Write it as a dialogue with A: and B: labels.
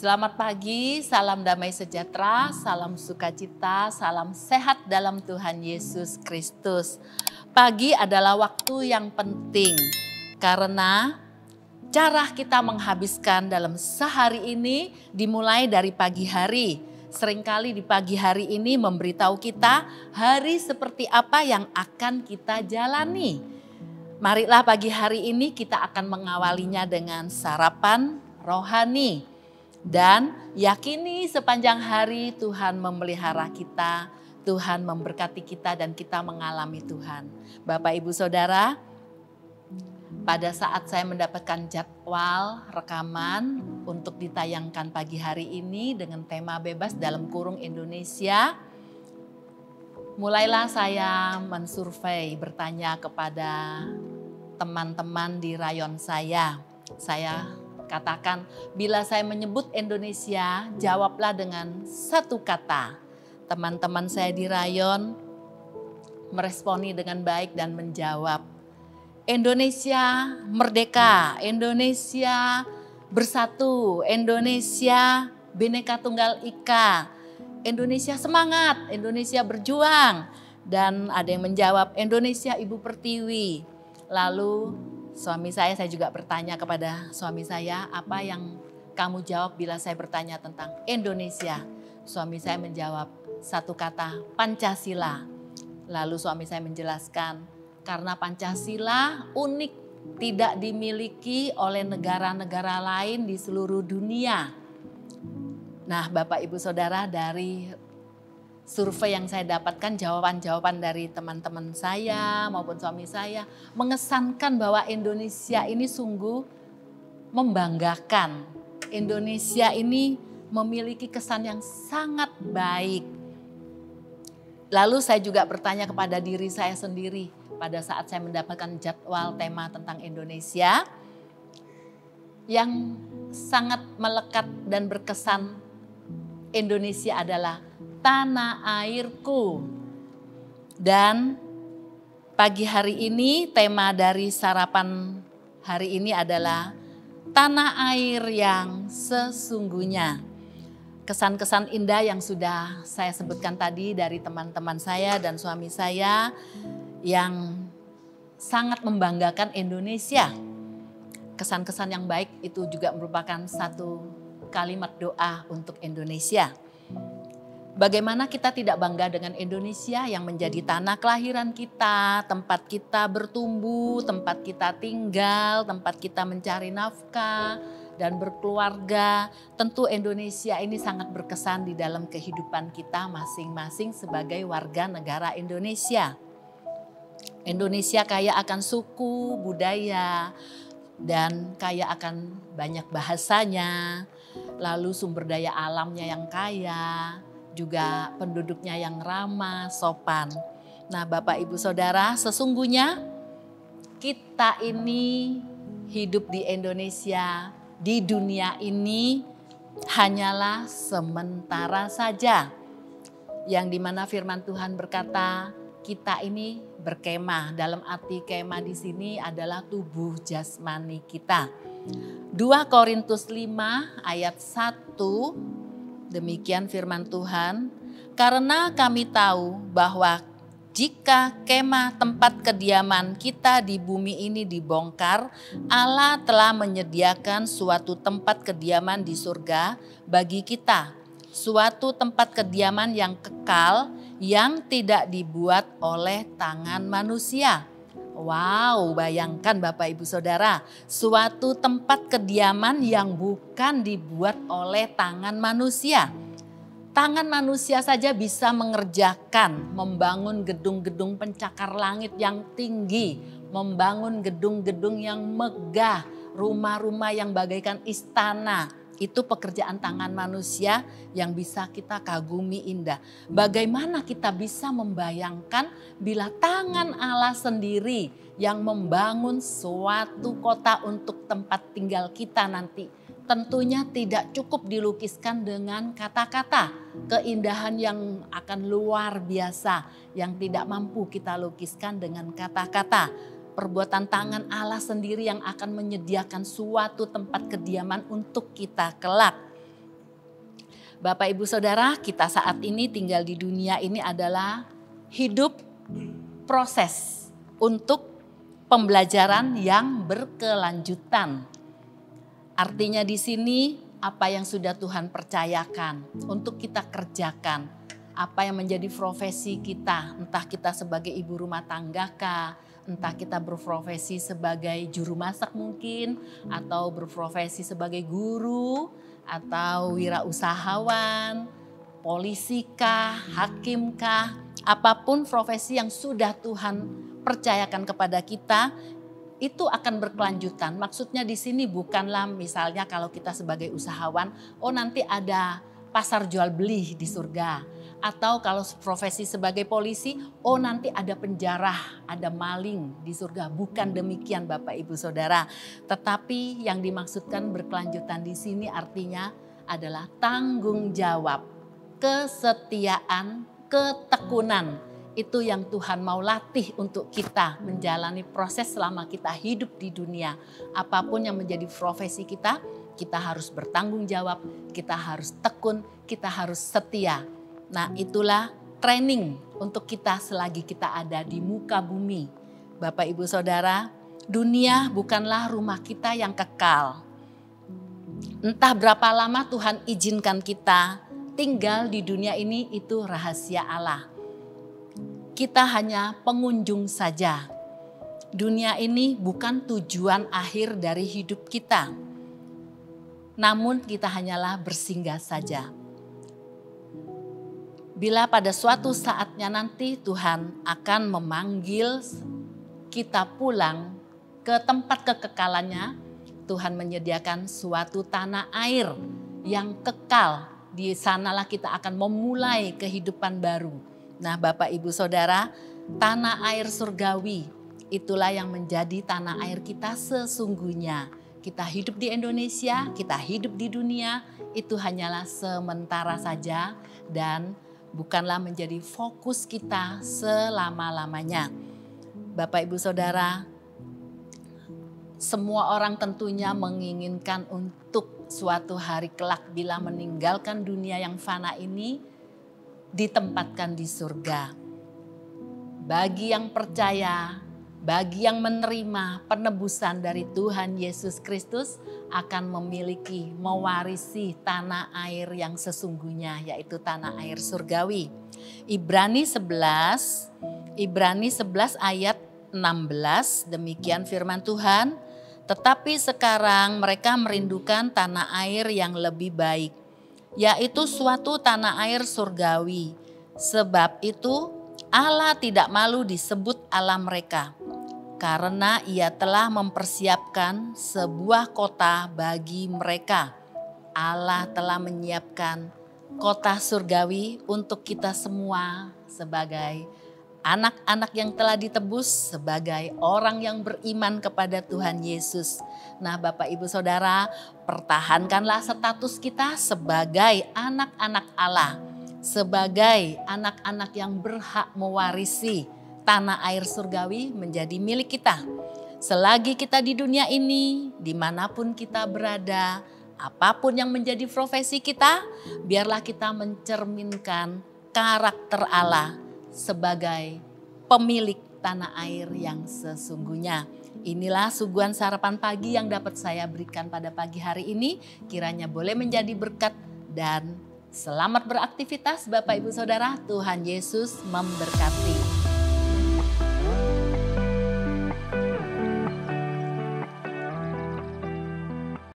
A: Selamat pagi, salam damai sejahtera, salam sukacita, salam sehat dalam Tuhan Yesus Kristus. Pagi adalah waktu yang penting karena cara kita menghabiskan dalam sehari ini dimulai dari pagi hari. Seringkali di pagi hari ini memberitahu kita hari seperti apa yang akan kita jalani. Marilah pagi hari ini kita akan mengawalinya dengan sarapan rohani. Dan yakini sepanjang hari Tuhan memelihara kita, Tuhan memberkati kita dan kita mengalami Tuhan. Bapak Ibu Saudara, pada saat saya mendapatkan jadwal rekaman untuk ditayangkan pagi hari ini dengan tema bebas dalam kurung Indonesia, mulailah saya mensurvei, bertanya kepada teman-teman di rayon saya. Saya katakan, bila saya menyebut Indonesia, jawablah dengan satu kata. Teman-teman saya di rayon meresponi dengan baik dan menjawab, Indonesia merdeka, Indonesia bersatu, Indonesia Bhinneka Tunggal Ika, Indonesia semangat, Indonesia berjuang. Dan ada yang menjawab, Indonesia Ibu Pertiwi. Lalu suami saya juga bertanya kepada suami saya, apa yang kamu jawab bila saya bertanya tentang Indonesia? Suami saya menjawab satu kata, Pancasila. Lalu suami saya menjelaskan, karena Pancasila unik, tidak dimiliki oleh negara-negara lain di seluruh dunia. Nah, Bapak Ibu Saudara, dari survei yang saya dapatkan, jawaban-jawaban dari teman-teman saya maupun suami saya mengesankan bahwa Indonesia ini sungguh membanggakan. Indonesia ini memiliki kesan yang sangat baik. Lalu saya juga bertanya kepada diri saya sendiri pada saat saya mendapatkan jadwal tema tentang Indonesia yang sangat melekat dan berkesan. Indonesia adalah tanah airku. Dan pagi hari ini tema dari sarapan hari ini adalah tanah air yang sesungguhnya. Kesan-kesan indah yang sudah saya sebutkan tadi dari teman-teman saya dan suami saya yang sangat membanggakan Indonesia. Kesan-kesan yang baik itu juga merupakan satu kalimat doa untuk Indonesia. Bagaimana kita tidak bangga dengan Indonesia yang menjadi tanah kelahiran kita, tempat kita bertumbuh, tempat kita tinggal, tempat kita mencari nafkah dan berkeluarga. Tentu Indonesia ini sangat berkesan di dalam kehidupan kita masing-masing sebagai warga negara Indonesia. Indonesia kaya akan suku, budaya, dan kaya akan banyak bahasanya, lalu sumber daya alamnya yang kaya, juga penduduknya yang ramah, sopan. Nah, Bapak Ibu Saudara, sesungguhnya kita ini hidup di Indonesia, di dunia ini hanyalah sementara saja. Yang dimana firman Tuhan berkata, kita ini berkemah. Dalam arti kemah di sini adalah tubuh jasmani kita. 2 Korintus 5 ayat 1. Demikian firman Tuhan, karena kami tahu bahwa jika kemah tempat kediaman kita di bumi ini dibongkar, Allah telah menyediakan suatu tempat kediaman di surga bagi kita. Suatu tempat kediaman yang kekal yang tidak dibuat oleh tangan manusia. Wow, bayangkan Bapak Ibu Saudara, suatu tempat kediaman yang bukan dibuat oleh tangan manusia. Tangan manusia saja bisa mengerjakan, membangun gedung-gedung pencakar langit yang tinggi, membangun gedung-gedung yang megah, rumah-rumah yang bagaikan istana. Itu pekerjaan tangan manusia yang bisa kita kagumi indah. Bagaimana kita bisa membayangkan bila tangan Allah sendiri yang membangun suatu kota untuk tempat tinggal kita nanti. Tentunya tidak cukup dilukiskan dengan kata-kata. Keindahan yang akan luar biasa yang tidak mampu kita lukiskan dengan kata-kata. Perbuatan tangan Allah sendiri yang akan menyediakan suatu tempat kediaman untuk kita kelak. Bapak Ibu Saudara, kita saat ini tinggal di dunia ini adalah hidup proses untuk pembelajaran yang berkelanjutan. Artinya di sini apa yang sudah Tuhan percayakan untuk kita kerjakan, apa yang menjadi profesi kita, entah kita sebagai ibu rumah tangga kah, entah kita berprofesi sebagai juru masak mungkin, atau berprofesi sebagai guru, atau wirausahawan, polisi kah, hakim kah, apapun profesi yang sudah Tuhan percayakan kepada kita, itu akan berkelanjutan. Maksudnya di sini bukanlah misalnya kalau kita sebagai usahawan, oh nanti ada pasar jual beli di surga. Atau kalau profesi sebagai polisi, oh nanti ada penjara, ada maling di surga. Bukan demikian Bapak Ibu Saudara. Tetapi yang dimaksudkan berkelanjutan di sini artinya adalah tanggung jawab, kesetiaan, ketekunan. Itu yang Tuhan mau latih untuk kita menjalani proses selama kita hidup di dunia. Apapun yang menjadi profesi kita harus bertanggung jawab, kita harus tekun, kita harus setia. Nah, itulah training untuk kita selagi kita ada di muka bumi. Bapak Ibu Saudara, dunia bukanlah rumah kita yang kekal. Entah berapa lama Tuhan izinkan kita tinggal di dunia ini, itu rahasia Allah. Kita hanya pengunjung saja. Dunia ini bukan tujuan akhir dari hidup kita. Namun kita hanyalah bersinggah saja. Bila pada suatu saatnya nanti Tuhan akan memanggil kita pulang ke tempat kekekalannya, Tuhan menyediakan suatu tanah air yang kekal. Di sanalah kita akan memulai kehidupan baru. Nah, Bapak Ibu Saudara, tanah air surgawi itulah yang menjadi tanah air kita sesungguhnya. Kita hidup di Indonesia, kita hidup di dunia, itu hanyalah sementara saja dan bukanlah menjadi fokus kita selama-lamanya. Bapak Ibu Saudara, semua orang tentunya menginginkan untuk suatu hari kelak bila meninggalkan dunia yang fana ini, ditempatkan di surga. Bagi yang percaya, bagi yang menerima penebusan dari Tuhan Yesus Kristus akan memiliki, mewarisi tanah air yang sesungguhnya, yaitu tanah air surgawi. Ibrani 11 ayat 16, demikian firman Tuhan. Tetapi sekarang mereka merindukan tanah air yang lebih baik, yaitu suatu tanah air surgawi. Sebab itu Allah tidak malu disebut Allah mereka, karena Ia telah mempersiapkan sebuah kota bagi mereka. Allah telah menyiapkan kota surgawi untuk kita semua sebagai anak-anak yang telah ditebus, sebagai orang yang beriman kepada Tuhan Yesus. Nah, Bapak Ibu Saudara, pertahankanlah status kita sebagai anak-anak Allah, sebagai anak-anak yang berhak mewarisi tanah air surgawi menjadi milik kita. Selagi kita di dunia ini, dimanapun kita berada, apapun yang menjadi profesi kita, biarlah kita mencerminkan karakter Allah sebagai pemilik tanah air yang sesungguhnya. Inilah suguhan sarapan pagi yang dapat saya berikan pada pagi hari ini. Kiranya boleh menjadi berkat dan selamat beraktivitas Bapak Ibu Saudara. Tuhan Yesus memberkati.